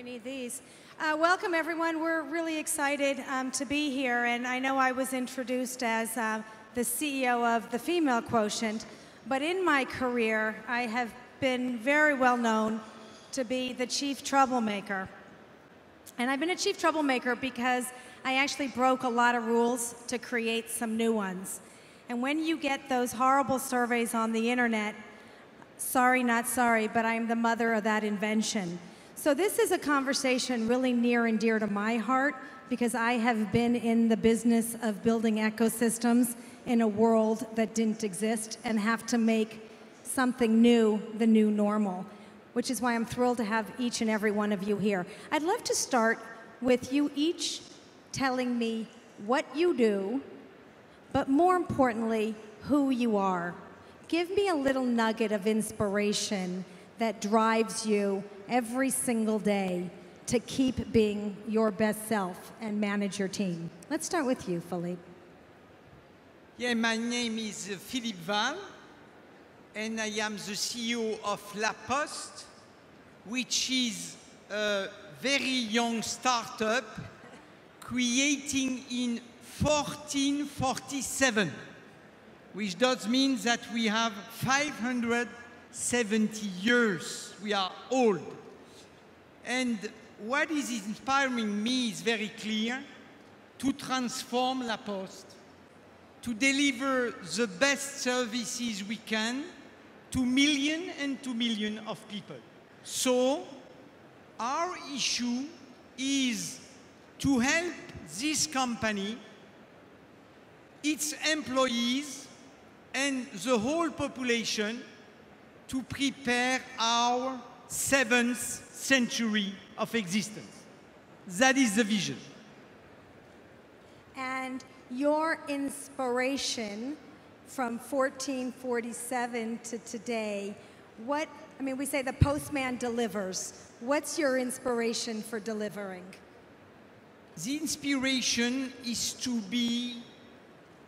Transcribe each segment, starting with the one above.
we need these. Welcome, everyone. We're really excited to be here. And I know I was introduced as the CEO of the female Quotient. But in my career, I have been very well known to be the chief troublemaker. And I've been a chief troublemaker because I actually broke a lot of rules to create some new ones. And when you get those horrible surveys on the internet, sorry, not sorry, but I'm the mother of that invention. So this is a conversation really near and dear to my heart because I have been in the business of building ecosystems in a world that didn't exist and have to make something new the new normal, which is why I'm thrilled to have each and every one of you here. I'd love to start with you each telling me what you do, but more importantly, who you are. Give me a little nugget of inspiration that drives you every single day to keep being your best self and manage your team. Let's start with you, Philippe. Yeah, my name is Philippe Wahl, and I am the CEO of La Poste, which is a very young startup creating in 1447, which does mean that we have 570 years. We are old. And what is inspiring me is very clear: to transform La Poste, to deliver the best services we can to millions and to millions of people. So our issue is to help this company, its employees, and the whole population to prepare our 7th century of existence. That is the vision. And your inspiration from 1447 to today, we say the postman delivers. What's your inspiration for delivering? The inspiration is to be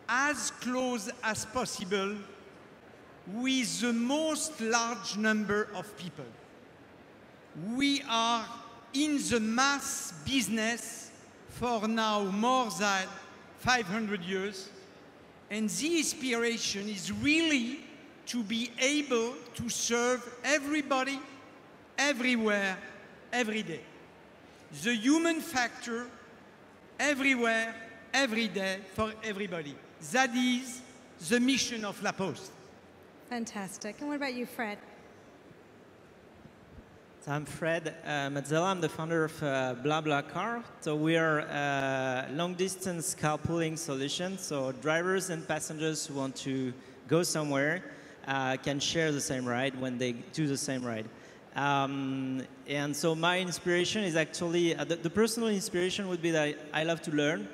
as close as possible with the most large number of people. We are in the mass business for now more than 500 years, and the inspiration is really to be able to serve everybody, everywhere, every day. The human factor, everywhere, every day, for everybody. That is the mission of La Poste. Fantastic. And what about you, Fred? So I'm Fred Mazzella. I'm the founder of BlaBlaCar. So we are a long-distance carpooling solution. So drivers and passengers who want to go somewhere can share the same ride when they do the same ride. And so my inspiration is actually, the personal inspiration would be that I love to learn.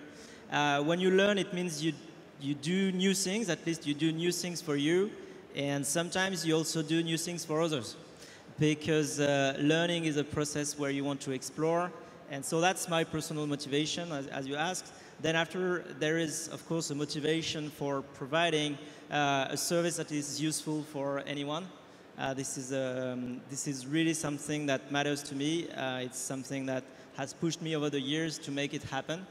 When you learn, it means you do new things. At least you do new things for you. And sometimes you also do new things for others. Because learning is a process where you want to explore. And so that's my personal motivation, as you asked. Then after, there is, of course, a motivation for providing a service that is useful for anyone. This is really something that matters to me. It's something that has pushed me over the years to make it happen.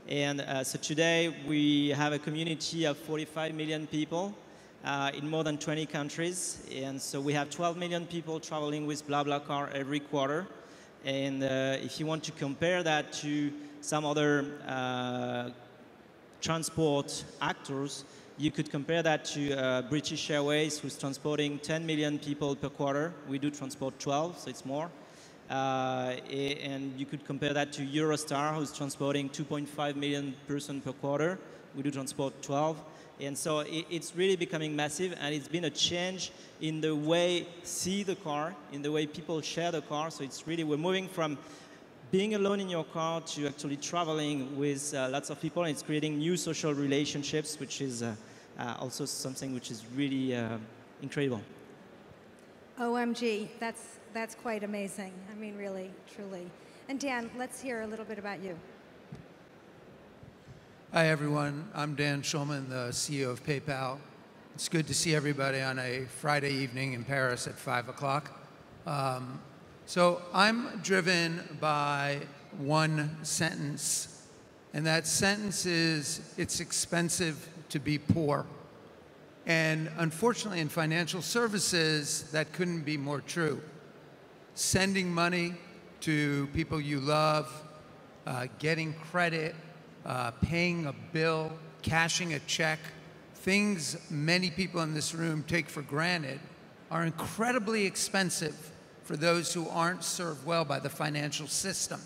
And so today, we have a community of 45 million people. In more than 20 countries, and so we have 12 million people traveling with BlaBlaCar every quarter. And if you want to compare that to some other transport actors, you could compare that to British Airways, who's transporting 10 million people per quarter. We do transport 12, so it's more. And you could compare that to Eurostar, who's transporting 2.5 million persons per quarter. We do transport 12. And so it's really becoming massive, and it's been a change in the way see the car, in the way people share the car. So it's really, we're moving from being alone in your car to actually traveling with lots of people, and it's creating new social relationships, which is also something which is really incredible. OMG, that's quite amazing. I mean, really, truly. And Dan, let's hear a little bit about you. Hi, everyone. I'm Dan Shulman, the CEO of PayPal. It's good to see everybody on a Friday evening in Paris at 5 o'clock. So I'm driven by one sentence, and that sentence is, it's expensive to be poor. And unfortunately, in financial services, that couldn't be more true. Sending money to people you love, getting credit, paying a bill, cashing a check, things many people in this room take for granted are incredibly expensive for those who aren't served well by the financial system.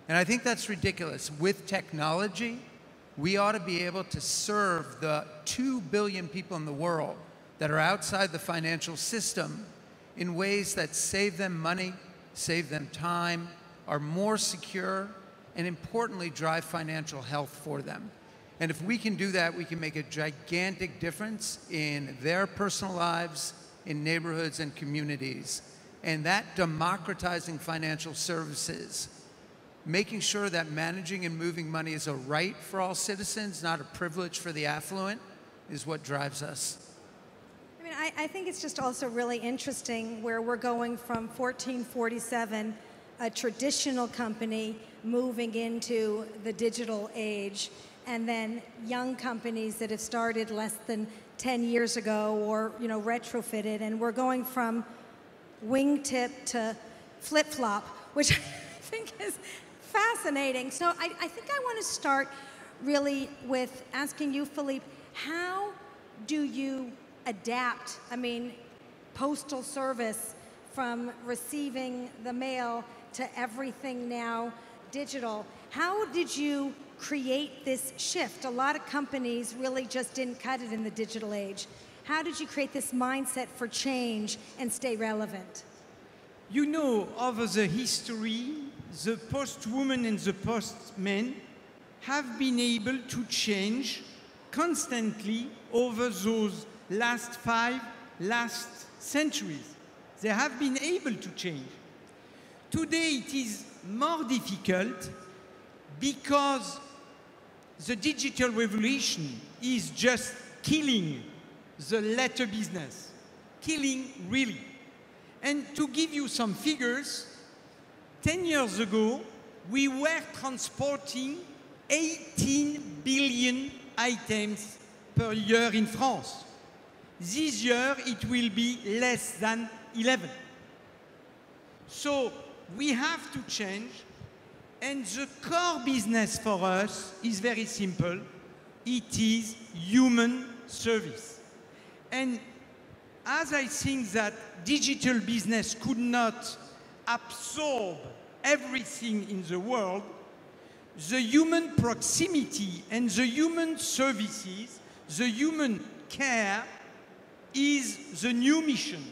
And I think that's ridiculous. With technology, we ought to be able to serve the 2 billion people in the world that are outside the financial system in ways that save them money, save them time, are more secure, and importantly, drive financial health for them. And if we can do that, we can make a gigantic difference in their personal lives, in neighborhoods and communities. And that democratizing financial services, making sure that managing and moving money is a right for all citizens, not a privilege for the affluent, is what drives us. I mean, I think it's just also really interesting where we're going from 1447, a traditional company, moving into the digital age, and then young companies that have started less than 10 years ago or, you know, retrofitted, and we're going from wingtip to flip-flop, which I think is fascinating. So I think I want to start really with asking you, Philippe, how do you adapt? I mean, Postal Service, from receiving the mail to everything now digital. How did you create this shift? A lot of companies really just didn't cut it in the digital age. How did you create this mindset for change and stay relevant? You know, over the history, the postwoman and the postman have been able to change constantly over those last centuries. They have been able to change. Today it is more difficult because the digital revolution is just killing the letter business, killing really. And to give you some figures, 10 years ago, we were transporting 18 billion items per year in France. This year, it will be less than 11. So we have to change, and the core business for us is very simple. It is human service. And as I think that digital business could not absorb everything in the world, the human proximity and the human services, the human care is the new mission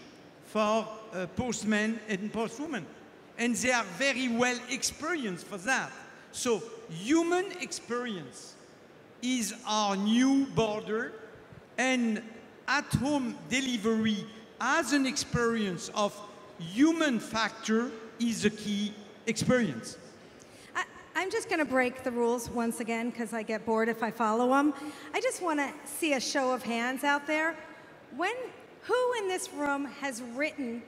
for postmen and postwomen. And they are very well experienced for that. So human experience is our new border, and at-home delivery as an experience of human factor is a key experience. I'm just going to break the rules once again because I get bored if I follow them. I just want to see a show of hands out there. Who in this room has written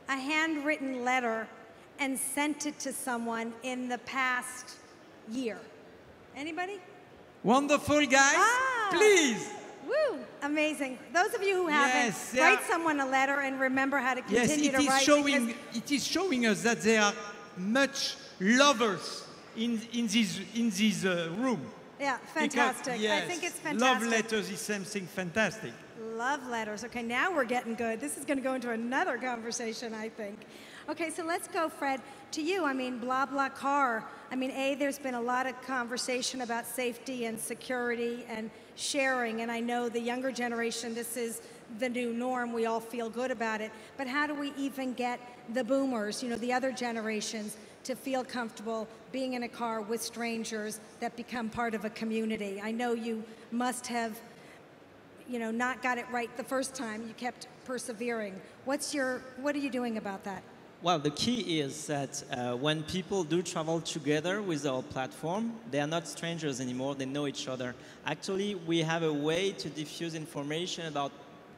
a handwritten letter and sent it to someone in the past year? Anybody? Wonderful, guys. Ah. Please. Woo, amazing. Those of you who haven't, write someone a letter and remember how to continue to write. It is showing us that there are much lovers in this room. Yeah, fantastic. Because, yes, I think it's fantastic. Love letters is something fantastic. Love letters. Okay, now we're getting good. This is going to go into another conversation, I think. Okay, so let's go, Fred, to you. I mean, BlaBlaCar. I mean, there's been a lot of conversation about safety and security and sharing, and I know the younger generation, this is the new norm. We all feel good about it. But how do we even get the boomers, you know, the other generations, to feel comfortable being in a car with strangers that become part of a community? I know you must have, you know, not got it right the first time. You kept persevering. What are you doing about that? Well, the key is that when people do travel together with our platform, they are not strangers anymore, they know each other. Actually, we have a way to diffuse information about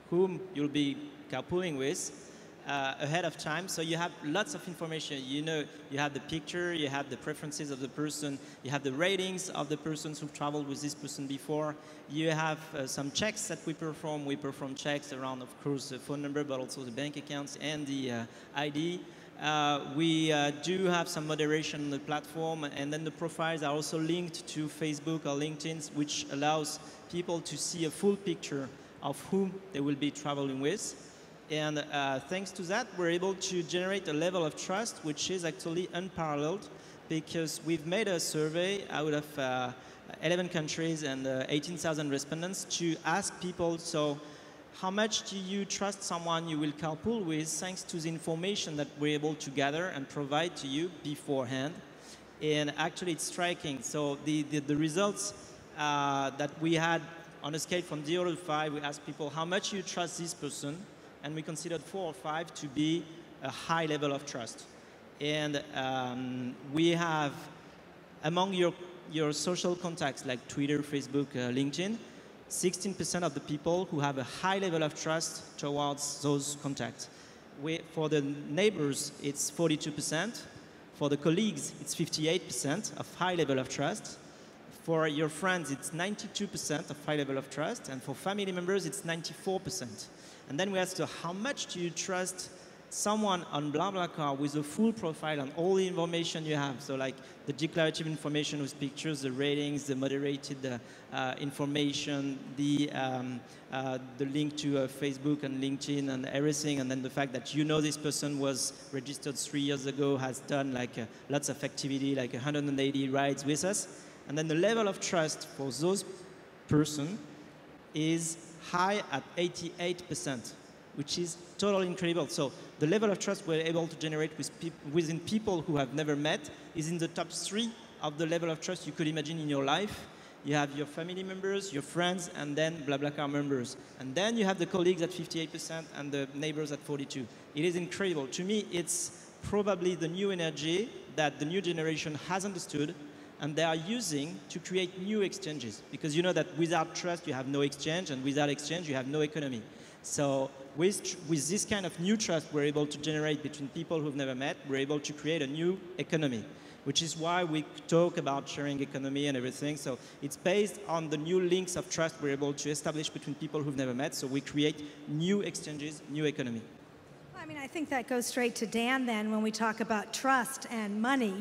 whom you'll be carpooling with ahead of time, so you have lots of information. You know, you have the picture, you have the preferences of the person, you have the ratings of the persons who've traveled with this person before. You have some checks that we perform. We perform checks around, of course, the phone number, but also the bank accounts and the ID. We do have some moderation on the platform, and then the profiles are also linked to Facebook or LinkedIn, which allows people to see a full picture of whom they will be traveling with. And thanks to that, we're able to generate a level of trust which is actually unparalleled, because we've made a survey out of 11 countries and 18,000 respondents to ask people, so how much do you trust someone you will carpool with, thanks to the information that we're able to gather and provide to you beforehand. And actually it's striking. So the results that we had on a scale from 0 to 5, we asked people how much you trust this person, and we considered 4 or 5 to be a high level of trust. And we have, among your social contacts like Twitter, Facebook, LinkedIn, 16% of the people who have a high level of trust towards those contacts. For the neighbors, it's 42%. For the colleagues, it's 58% of high level of trust. For your friends, it's 92% of high level of trust. And for family members, it's 94%. And then we asked her, how much do you trust someone on BlaBlaCar with a full profile on all the information you have? So like the declarative information with pictures, the ratings, the moderated information, the link to Facebook and LinkedIn and everything, and then the fact that you know this person was registered 3 years ago, has done like lots of activity, like 180 rides with us. And then the level of trust for those person is high at 88%, which is totally incredible. So the level of trust we're able to generate within people who have never met is in the top 3 of the level of trust you could imagine in your life. You have your family members, your friends, and then BlaBlaCar members. And then you have the colleagues at 58% and the neighbors at 42%. It is incredible. To me, it's probably the new energy that the new generation has understood, and they are using to create new exchanges. Because you know that without trust, you have no exchange, and without exchange, you have no economy. So with this kind of new trust we're able to generate between people who've never met, we're able to create a new economy, which is why we talk about sharing economy and everything. So it's based on the new links of trust we're able to establish between people who've never met. So we create new exchanges, new economy. I mean, I think that goes straight to Dan then when we talk about trust and money.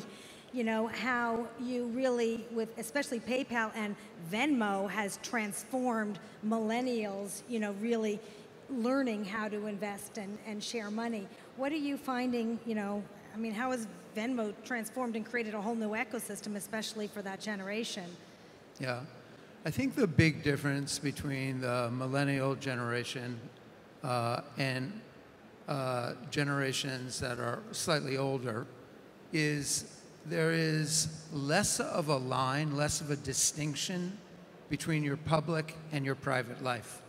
You know, how you really, with especially PayPal and Venmo, has transformed millennials, you know, really learning how to invest and share money. What are you finding, you know, I mean, how has Venmo transformed and created a whole new ecosystem, especially for that generation? Yeah, I think the big difference between the millennial generation and generations that are slightly older is there is less of a line, less of a distinction between your public and your private life.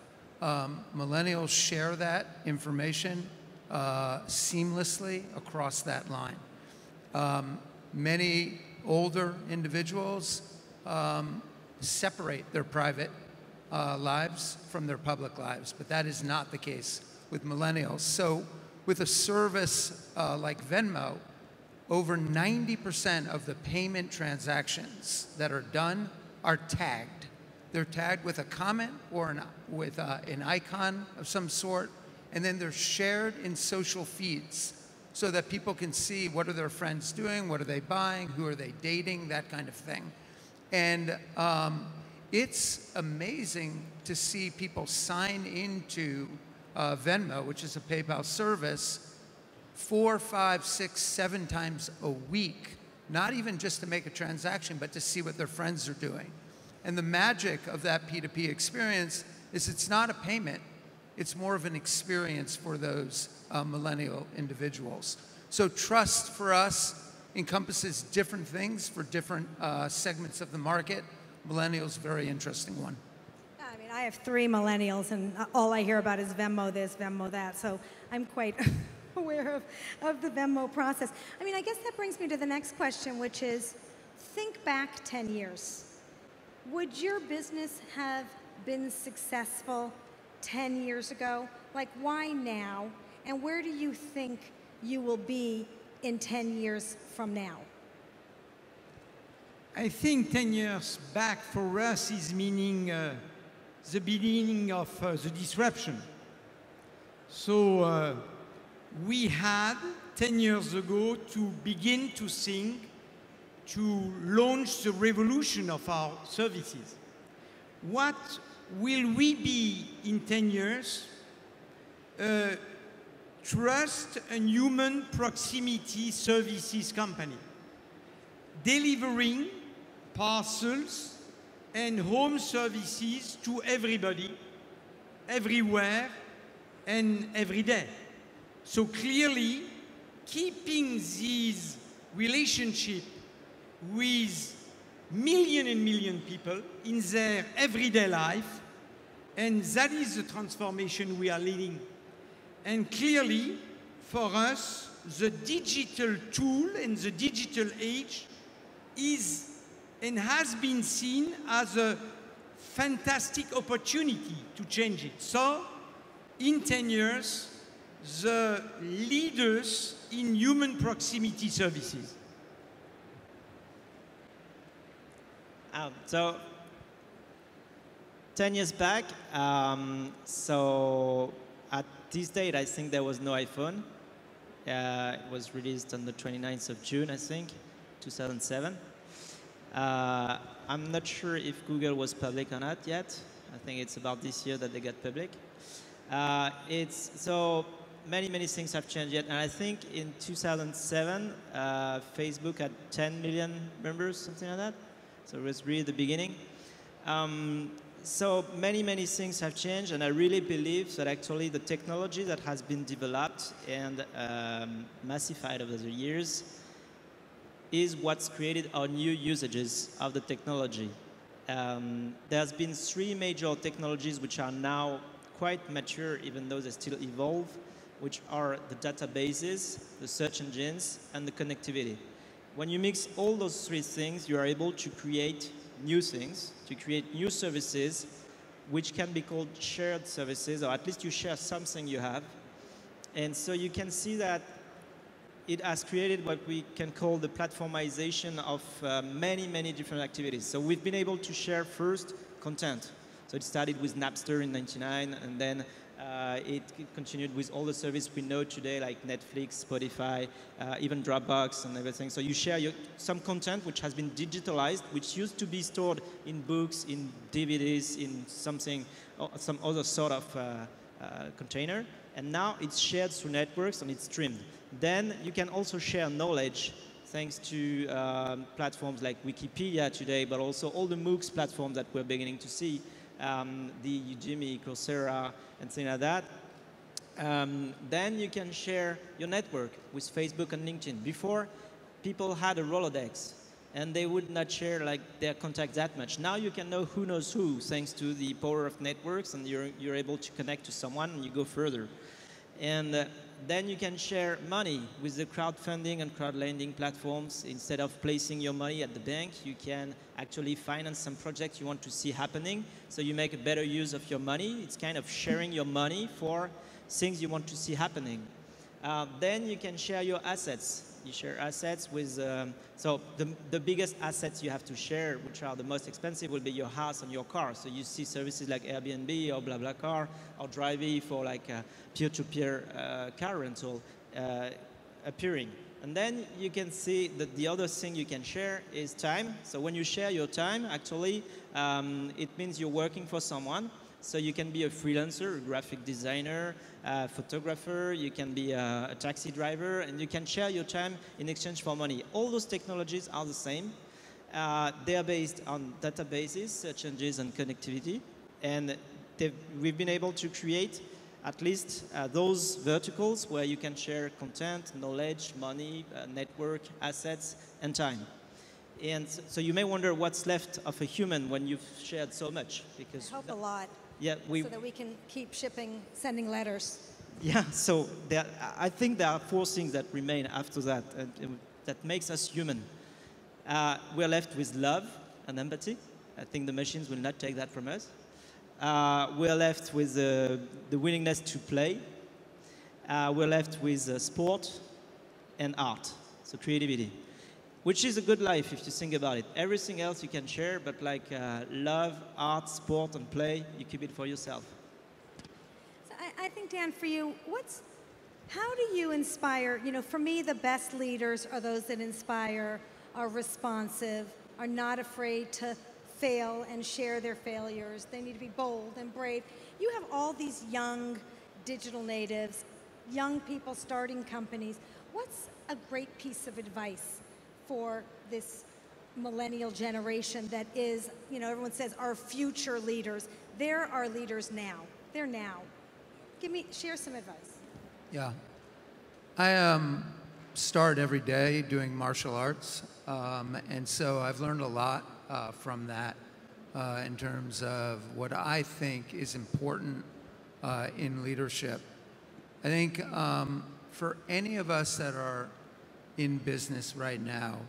Millennials share that information seamlessly across that line. Many older individuals separate their private lives from their public lives, but that is not the case with millennials. So with a service like Venmo, over 90% of the payment transactions that are done are tagged. They're tagged with a comment or with an icon of some sort, and then they're shared in social feeds so that people can see what are their friends doing, what are they buying, who are they dating, that kind of thing. And it's amazing to see people sign into Venmo, which is a PayPal service, 4, 5, 6, 7 times a week, not even just to make a transaction, but to see what their friends are doing. And the magic of that P2P experience is it's not a payment, it's more of an experience for those millennial individuals. So trust for us encompasses different things for different segments of the market. Millennials, very interesting one. I mean, I have 3 millennials, and all I hear about is Venmo this, Venmo that, so I'm quite aware of the Venmo process. I mean, I guess that brings me to the next question, which is, think back 10 years. Would your business have been successful 10 years ago? Like, why now? And where do you think you will be in 10 years from now? I think 10 years back for us is meaning the beginning of the disruption. So we had 10 years ago to begin to think, to launch the revolution of our services. What will we be in 10 years? Trust and human proximity services company, delivering parcels and home services to everybody, everywhere, and every day. So clearly, keeping these relationship with million and million people in their everyday life, and that is the transformation we are leading. And clearly, for us, the digital tool and the digital age is and has been seen as a fantastic opportunity to change it. So, in 10 years, the leaders in human proximity services. So 10 years back, so at this date, I think there was no iPhone. It was released on the 29th of June, I think, 2007. I'm not sure if Google was public or not yet. I think it's about this year that they got public. So many things have changed yet. And I think in 2007, Facebook had 10 million members, something like that. So it was really the beginning. So many things have changed, and I really believe that actually the technology that has been developed and massified over the years is what's created our new usages of the technology. There's been 3 major technologies which are now quite mature, even though they still evolve, which are the databases, the search engines, and the connectivity. When you mix all those 3 things, you are able to create new things, to create new services, which can be called shared services, or at least you share something you have. And so you can see that it has created what we can call the platformization of many different activities. So we've been able to share first content. So it started with Napster in '99, and then it continued with all the services we know today, like Netflix, Spotify, even Dropbox and everything. So you share some content which has been digitalized, which used to be stored in books, in DVDs, in something, or some other sort of container. And now it's shared through networks and it's streamed. Then you can also share knowledge thanks to platforms like Wikipedia today, but also all the MOOCs platforms that we're beginning to see, the Udemy, Coursera, and things like that. Then you can share your network with Facebook and LinkedIn. Before, people had a Rolodex, and they would not share like their contacts that much. Now you can know who knows who, thanks to the power of networks, and you're able to connect to someone, and you go further. And then you can share money with the crowdfunding and crowdlending platforms. Instead of placing your money at the bank, you can actually finance some projects you want to see happening. So you make a better use of your money. It's kind of sharing your money for things you want to see happening. Then you can share your assets. You share assets with, so the biggest assets you have to share, which are the most expensive, will be your house and your car. So you see services like Airbnb or BlaBlaCar or Drivey for like peer-to-peer car rental appearing. And then you can see that the other thing you can share is time. So when you share your time, actually, it means you're working for someone. So you can be a freelancer, a graphic designer, a photographer, you can be a taxi driver, and you can share your time in exchange for money. All those technologies are the same. They are based on databases, search engines, and connectivity. And we've been able to create at least those verticals where you can share content, knowledge, money, network, assets, and time. And so you may wonder what's left of a human when you've shared so much. Because I hope a lot. Yeah, so that we can keep sending letters. Yeah, so I think there are 4 things that remain after that, that makes us human. We're left with love and empathy. I think the machines will not take that from us. We're left with the willingness to play. we're left with sport and art, so creativity, which is a good life if you think about it. Everything else you can share, but like love, art, sport, and play, you keep it for yourself. So I think, Dan, for you, how do you inspire? You know, for me, the best leaders are those that inspire, are responsive, are not afraid to fail and share their failures. They need to be bold and brave. You have all these young digital natives, young people starting companies. What's a great piece of advice for this millennial generation that is, you know, everyone says our future leaders. They're our leaders now. They're now. Share some advice. Yeah. I start every day doing martial arts, and so I've learned a lot from that in terms of what I think is important in leadership. I think for any of us that are in business right now,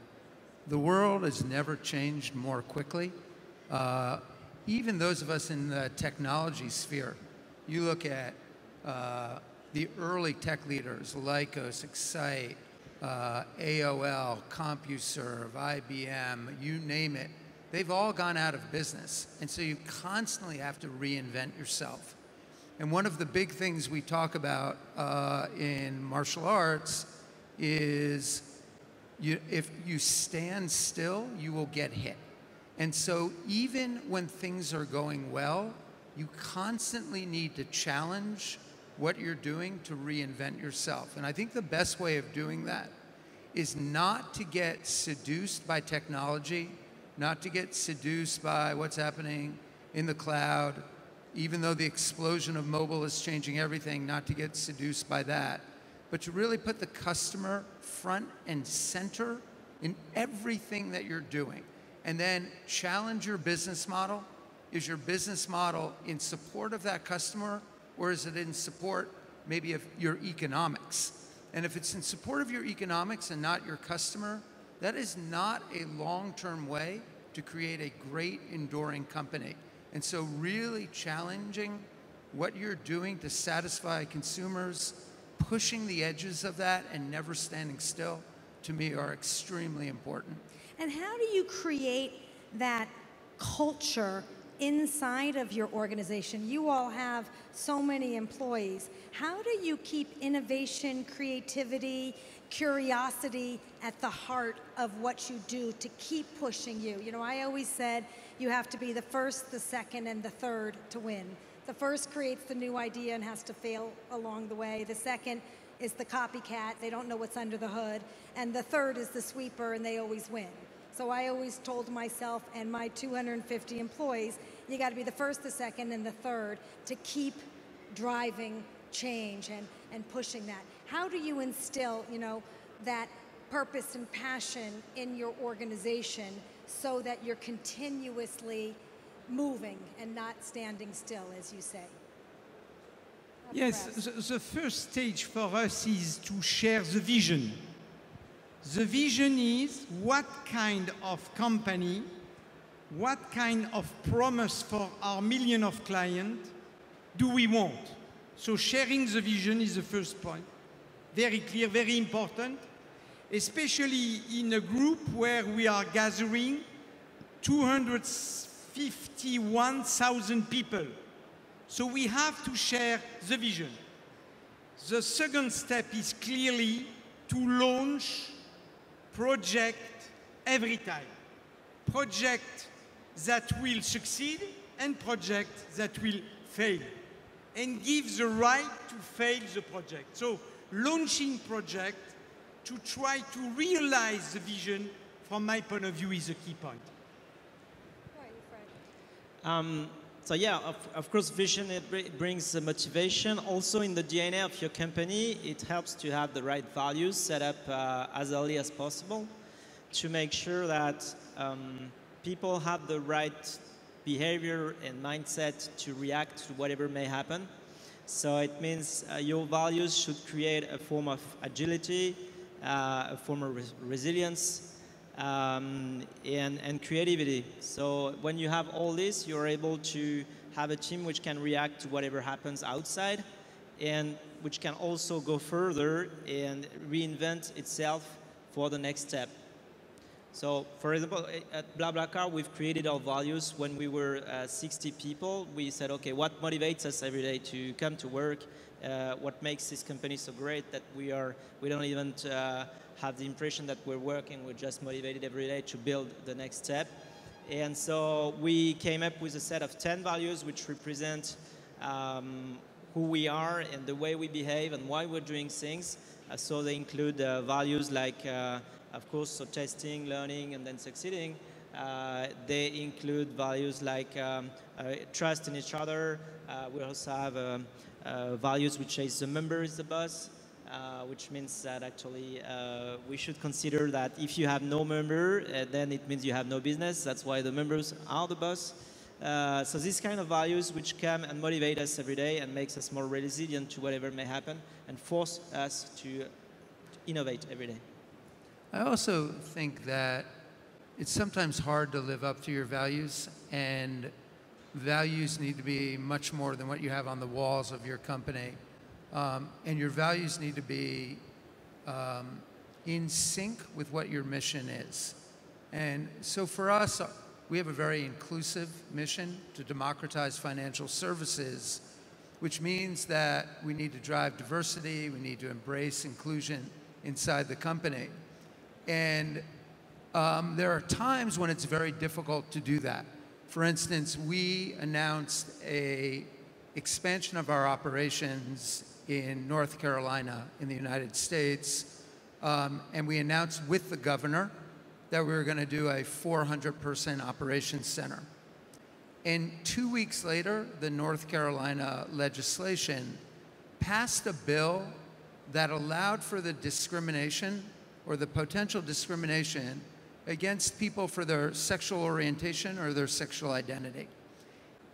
the world has never changed more quickly. Even those of us in the technology sphere, you look at the early tech leaders, Lycos, Excite, AOL, CompuServe, IBM, you name it, they've all gone out of business. And so you constantly have to reinvent yourself. And one of the big things we talk about in martial arts is if you stand still, you will get hit. And so even when things are going well, you constantly need to challenge what you're doing to reinvent yourself. And I think the best way of doing that is not to get seduced by technology, not to get seduced by what's happening in the cloud, even though the explosion of mobile is changing everything, not to get seduced by that, but to really put the customer front and center in everything that you're doing. And then challenge your business model. Is your business model in support of that customer, or is it in support maybe of your economics? And if it's in support of your economics and not your customer, that is not a long-term way to create a great enduring company. And so really challenging what you're doing to satisfy consumers, pushing the edges of that and never standing still, to me are extremely important. And how do you create that culture inside of your organization? You all have so many employees. How do you keep innovation, creativity, curiosity at the heart of what you do to keep pushing you? You know, I always said you have to be the first, the second, and the third to win. The first creates the new idea and has to fail along the way. The second is the copycat. They don't know what's under the hood. And the third is the sweeper, and they always win. So I always told myself and my 250 employees, you got to be the first, the second, and the third to keep driving change and pushing that. How do you instill, you know, that purpose and passion in your organization so that you're continuously moving and not standing still, as you say? Yes, the first stage for us is to share the vision. The vision is what kind of company, what kind of promise for our million of clients do we want? So sharing the vision is the first point. Very clear, very important, especially in a group where we are gathering 251,000 people. So we have to share the vision. The second step is clearly to launch project every time. Project that will succeed and project that will fail. And give the right to fail the project. So launching project to try to realize the vision, from my point of view, is a key point. So yeah, of course, vision, it brings motivation. Also in the DNA of your company, it helps to have the right values set up as early as possible to make sure that people have the right behavior and mindset to react to whatever may happen. So it means your values should create a form of agility, a form of resilience, and creativity. So when you have all this, you're able to have a team which can react to whatever happens outside and which can also go further and reinvent itself for the next step. So, for example, at BlaBlaCar, we've created our values when we were 60 people. We said, okay, what motivates us every day to come to work? What makes this company so great that we don't even have the impression that we're working, we're just motivated every day to build the next step. And so we came up with a set of 10 values which represent who we are and the way we behave and why we're doing things. So they include values like, of course, so testing, learning, and then succeeding. They include values like trust in each other. We also have values which says the member is the boss, which means that actually we should consider that if you have no member, then it means you have no business. That's why the members are the boss. So these kind of values which come and motivate us every day and makes us more resilient to whatever may happen and force us to innovate every day. I also think that it's sometimes hard to live up to your values, and values need to be much more than what you have on the walls of your company. And your values need to be in sync with what your mission is. And so for us, we have a very inclusive mission to democratize financial services, which means that we need to drive diversity, we need to embrace inclusion inside the company. And there are times when it's very difficult to do that. For instance, we announced an expansion of our operations in North Carolina in the United States, and we announced with the governor that we were going to do a 400-person operations center. And 2 weeks later, the North Carolina legislation passed a bill that allowed for the discrimination or the potential discrimination against people for their sexual orientation or their sexual identity.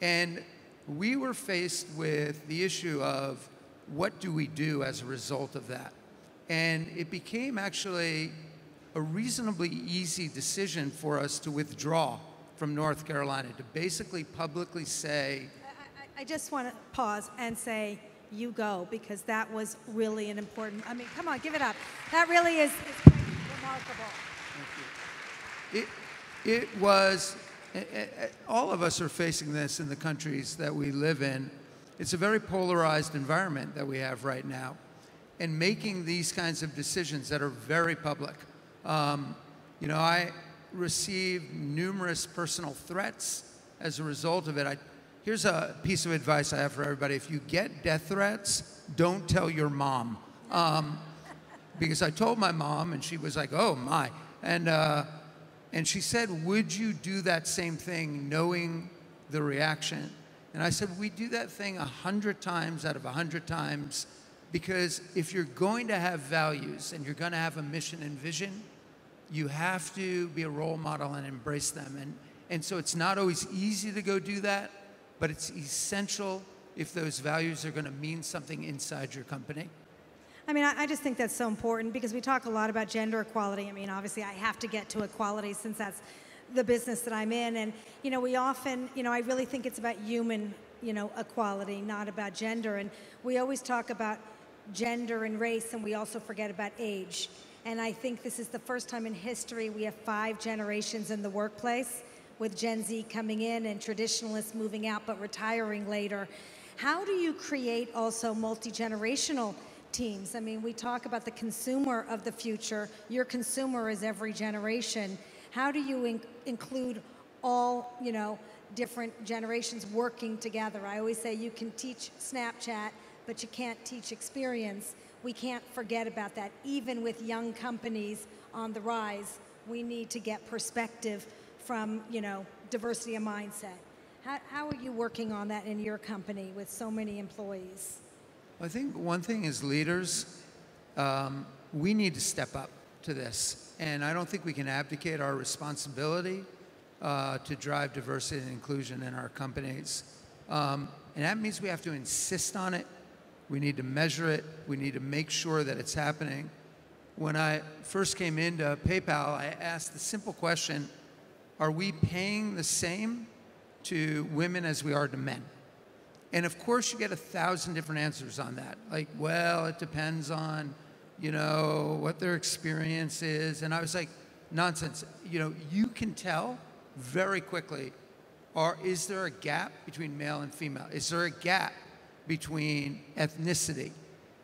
And we were faced with the issue of what do we do as a result of that? And it became actually a reasonably easy decision for us to withdraw from North Carolina, to basically publicly say... I just want to pause and say, you go, because that was really an important... I mean, come on, give it up. That really is quite remarkable. Thank you. It was... all of us are facing this in the countries that we live in. It's a very polarized environment that we have right now. And making these kinds of decisions that are very public. You know, I received numerous personal threats as a result of it. Here's a piece of advice I have for everybody. If you get death threats, don't tell your mom. Because I told my mom, and she was like, oh, my. And she said, would you do that same thing knowing the reaction? And I said, we do that thing 100 times out of 100 times, because if you're going to have values and you're going to have a mission and vision, you have to be a role model and embrace them. And so it's not always easy to go do that, but it's essential if those values are going to mean something inside your company. I mean, I just think that's so important because we talk a lot about gender equality. I mean, obviously, I have to get to equality since that's the business that I'm in. And, you know, we often, you know, I really think it's about human, you know, equality, not about gender. And we always talk about gender and race, and we also forget about age. And I think this is the first time in history we have 5 generations in the workplace, with Gen Z coming in and traditionalists moving out but retiring later. How do you create also multi-generational teams? I mean, we talk about the consumer of the future. Your consumer is every generation. How do you include all, you know, different generations working together? I always say you can teach Snapchat, but you can't teach experience. We can't forget about that. Even with young companies on the rise, we need to get perspective from, you know, diversity of mindset. How are you working on that in your company with so many employees? I think one thing as leaders, we need to step up to this. And I don't think we can abdicate our responsibility to drive diversity and inclusion in our companies. And that means we have to insist on it. We need to measure it. We need to make sure that it's happening. When I first came into PayPal, I asked the simple question, are we paying the same to women as we are to men? And of course, you get 1,000 different answers on that. Like, well, it depends on, you know, what their experience is. And I was like, nonsense. You know, you can tell very quickly, is there a gap between male and female? Is there a gap between ethnicity?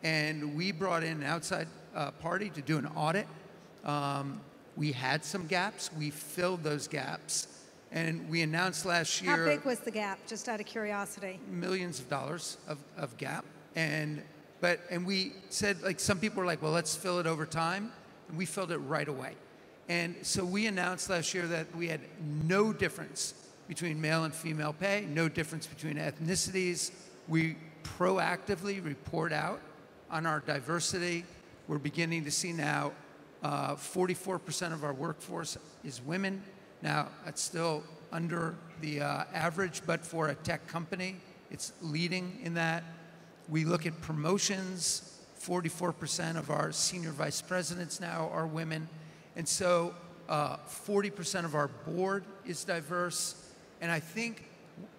And we brought in an outside party to do an audit. We had some gaps. We filled those gaps. And we announced last year... How big was the gap, just out of curiosity? Millions of dollars of gap. And we said, like, some people were like, well, let's fill it over time. And we filled it right away. And so we announced last year that we had no difference between male and female pay, no difference between ethnicities. We proactively report out on our diversity. We're beginning to see now 44% of our workforce is women. Now, that's still under the average, but for a tech company, it's leading in that. We look at promotions. 44% of our senior vice presidents now are women. And so 40% of our board is diverse. And I think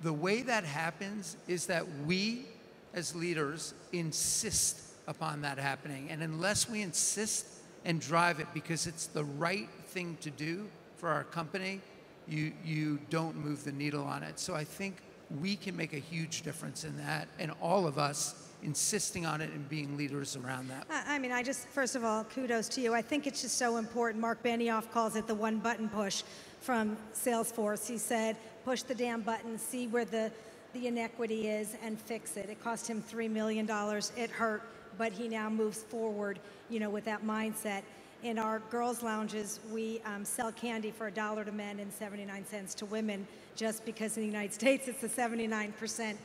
the way that happens is that we, as leaders, insist upon that happening. And unless we insist and drive it because it's the right thing to do for our company, you don't move the needle on it. So I think we can make a huge difference in that, and all of us insisting on it and being leaders around that. I mean, first of all, kudos to you. I think it's just so important. Mark Benioff calls it the one button push from Salesforce. He said, push the damn button, see where the inequity is, and fix it. It cost him $3 million. It hurt, but he now moves forward, you know, with that mindset. In our girls' lounges, we sell candy for $1 to men and 79 cents to women, just because in the United States it's the 79%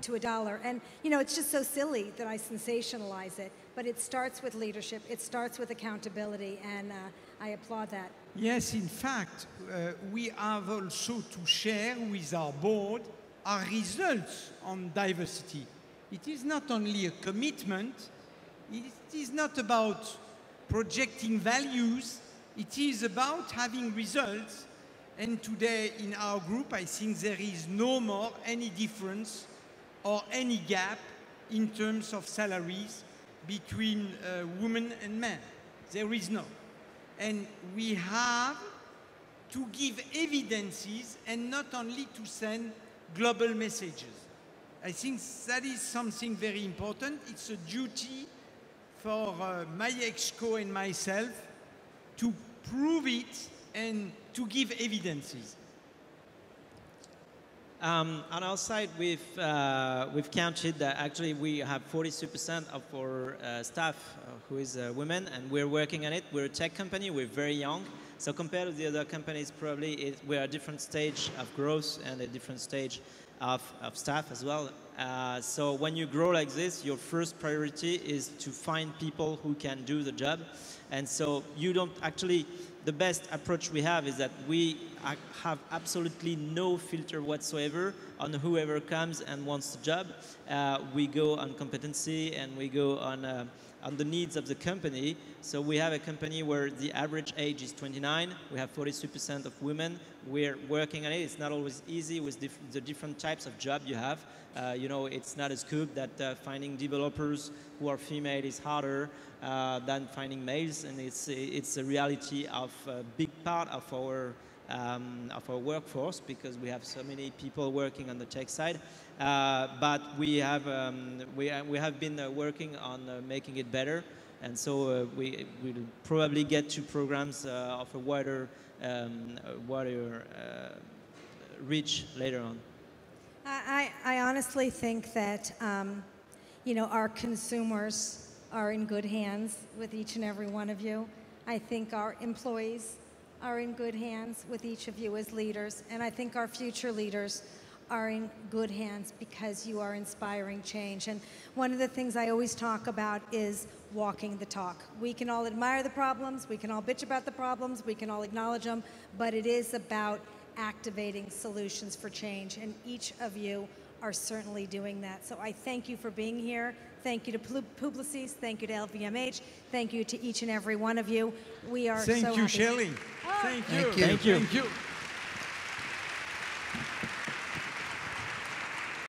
to $1. And, you know, it's just so silly that I sensationalize it, but it starts with leadership. It starts with accountability, and I applaud that. Yes, in fact, we have also to share with our board our results on diversity. It is not only a commitment, it is not about projecting values, it is about having results. And today in our group, I think there is no more any difference or any gap in terms of salaries between women and men. There is no. And we have to give evidences and not only to send global messages. I think that is something very important. It's a duty for my exco and myself to prove it and to give evidences. On our side, we've counted that actually we have 42% of our staff who is women, and we're working on it. We're a tech company, we're very young. So compared to the other companies, probably we're at a different stage of growth and a different stage of staff as well. So when you grow like this, your first priority is to find people who can do the job. And so you don't actually, the best approach we have is that we have absolutely no filter whatsoever on whoever comes and wants the job. We go on competency and we go on the needs of the company. So we have a company where the average age is 29. We have 43% of women. We're working on it. It's not always easy with the different types of job you have. You know, it's not a scoop that finding developers who are female is harder than finding males, and it's a reality of a big part of our workforce because we have so many people working on the tech side. But we have been working on making it better, and so we will probably get to programs of a wider reach later on. I honestly think that you know, our consumers are in good hands with each and every one of you. I think our employees are in good hands with each of you as leaders, and I think our future leaders are in good hands because you are inspiring change. And one of the things I always talk about is walking the talk. We can all admire the problems, we can all bitch about the problems, we can all acknowledge them, but it is about activating solutions for change, and each of you are certainly doing that. So I thank you for being here. Thank you to Publicis. Thank you to LVMH. Thank you to each and every one of you. We are so happy. Thank you, Shelley. Oh. Thank you. Thank you. Thank you.